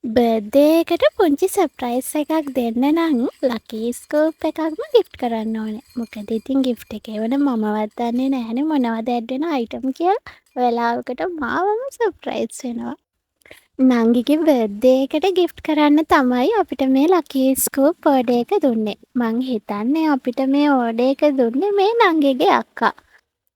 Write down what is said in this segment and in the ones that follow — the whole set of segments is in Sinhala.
බර්ත්ඩේ එකට පුංචි සර්ප්‍රයිස් එකක් දෙන්න නම් ලකී ස්කෝප් එකක්ම ගිෆ්ට් කරන්න ඕනේ. මොකද ඉතින් ගිෆ්ට් එකේ වන මමවත් දන්නේ නැහැනේ මොනවද ඇඩ් වෙන අයිටම් කියලා. වෙලාවකට මාවම සර්ප්‍රයිස් වෙනවා. නංගිගේ බර්ත්ඩේ එකට ගිෆ්ට් කරන්න තමයි අපිට මේ ලකී ස්කෝප් ඕඩර් එක දුන්නේ. මං හිතන්නේ අපිට මේ ඕඩර් එක දුන්නේ මේ නංගිගේ අක්කා.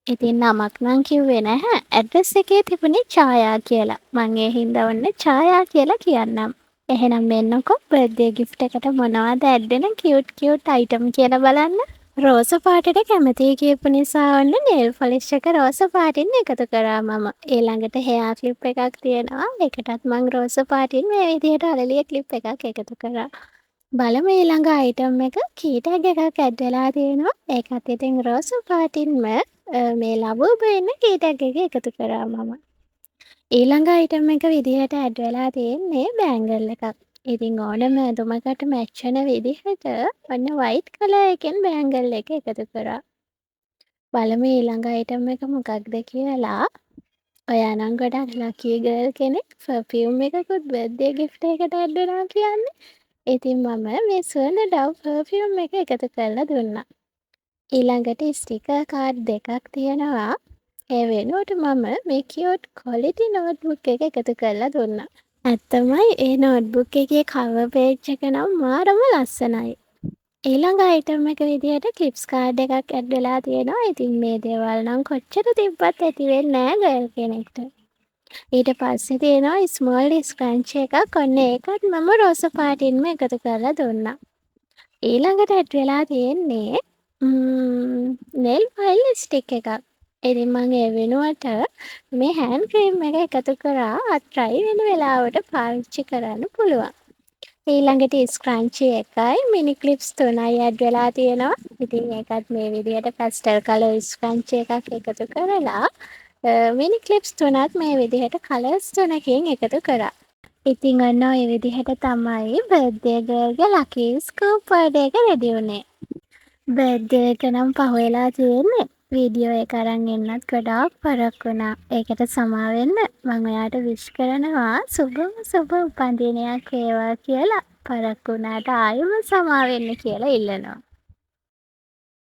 ඉතින් නමක් නම් කිව්වේ නැහැ. ඇඩ්‍රස් එකේ තිබුණේ ඡායා කියලා. මං ඒ හින්දා ඔන්න ඡායා කියලා කියන්නම්. එහෙනම් මෙන්නකො බර්ත්ඩේ ගිෆ්ට් එකට මොනවද ඇඩ් වෙන කියුට් අයිටම් කියලා බලන්න. රෝස පාටට කැමතියි කියපු නිසා ඔන්න නේල් පොලිෂ් එක රෝස පාටින් එකතු කරා මම. ඊළඟට හෙයා ක්ලිප් එකක් තියෙනවා. ඒකටත් මං රෝස පාටින් මේ විදිහට අලලිය ක්ලිප් එකක් එකතු කරා. බලමු ඊළඟ අයිටම් එක කී ටැග් එකක් ඇඩ් වෙලා තියෙනවා. ඒකත් ඉතින් රෝස පාටින්ම මේ ලබුබ එන්න කී ටැග් එක එකතු කරා මම. ඊළඟ අයිටම් එක විදිහට ඇඩ් වෙලා තියෙන්නේ බෑන්ගල් එකක්. ඉතින් ඕනම ඇඳුමකට මැච් වෙන විදිහට ඔන්න වයිට් කලර් එකෙන් බෑන්ගල් එක එකතු කරා. බලමු ඊළඟ අයිටම් එක මොකක්ද කියලා. ඔයා නම් ගොඩක් ලකී ගර්ල් කෙනෙක්. පර්ෆියුම් එකකුත් බර්ත්ඩේ ගිෆ්ට් එකට ඇඩ් වෙනවා කියන්නේ. ඉතින් මම මේ සුවඳ ඩව් පර්ෆියුම් එක එකතු කරලා දුන්නා. ඊළඟට ස්ටිකර් කාඩ් දෙකක් තියෙනවා. ඒ වෙනුවට මම මේ කියුට් ක්වොලිටි නෝට්බුක් එක එකතු කරලා දුන්නා. ඇත්තමයි ඒ නෝට්බුක් එකේ කවර් පේජ් එක නම් මාරම ලස්සනයි. ඊළඟ අයිටම් එක විදිහට ක්ලිප්ස් කාඩ් එකක් ඇඩ් වෙලා තියෙනවා. ඉතින් මේ දේවල් නම් කොච්චර තිබ්බත් ඇති වෙන්නේ නැහැ ගර්ල් කෙනෙක්ට. ඊට පස්සේ තියෙනවා ස්මෝල් ස්ක්‍රන්ච් එකක්. ඔන්න ඒකත් මම රෝස පාටින්ම එකතු කරලා දුන්නා. ඊළඟට ඇඩ් වෙලා තියෙන්නේ නෙල් ෆයිල් ස්ටික් එකක්. ඉතින් මම ඒ වෙනුවට මේ හෑන්ඩ් ක්‍රීම් එක එකතු කරා අත් ඩ්‍රයි වෙන වෙලාවට පාවිච්චි කරන්න පුළුවන්. ඊළඟට ස්ක්‍රන්චි එකයි මිනි ක්ලිප්ස් 3යි ඇඩ් වෙලා තියෙනවා. ඉතින් ඒකත් මේ විදිහට පැස්ටල් කලර් ස්ක්‍රන්චි එකක් එකතු කරලා මිනි ක්ලිප්ස් 3ත් මේ විදිහට කලර්ස් 3කින් එකතු කරා. ඉතින් ඔන්න ඔය විදිහට තමයි බර්ත්ඩේ ගර්ල්ගේ ලකී ස්කෝප් ඕඩර් එක රෙඩි වුණේ. බර්ත්ඩේ එක නම් පහුවෙලා තියෙන්නේ. වීඩියෝ එක අරන් එන්නත් ගොඩාක් පරක් වුණා. ඒකට සමා වෙන්න මම ඔයාට විශ් කරනවා සුබ උපන්දිනයක් වේවා කියලා. පරක් වුණාට ආයෙම සමා වෙන්න කියලා ඉල්ලනවා.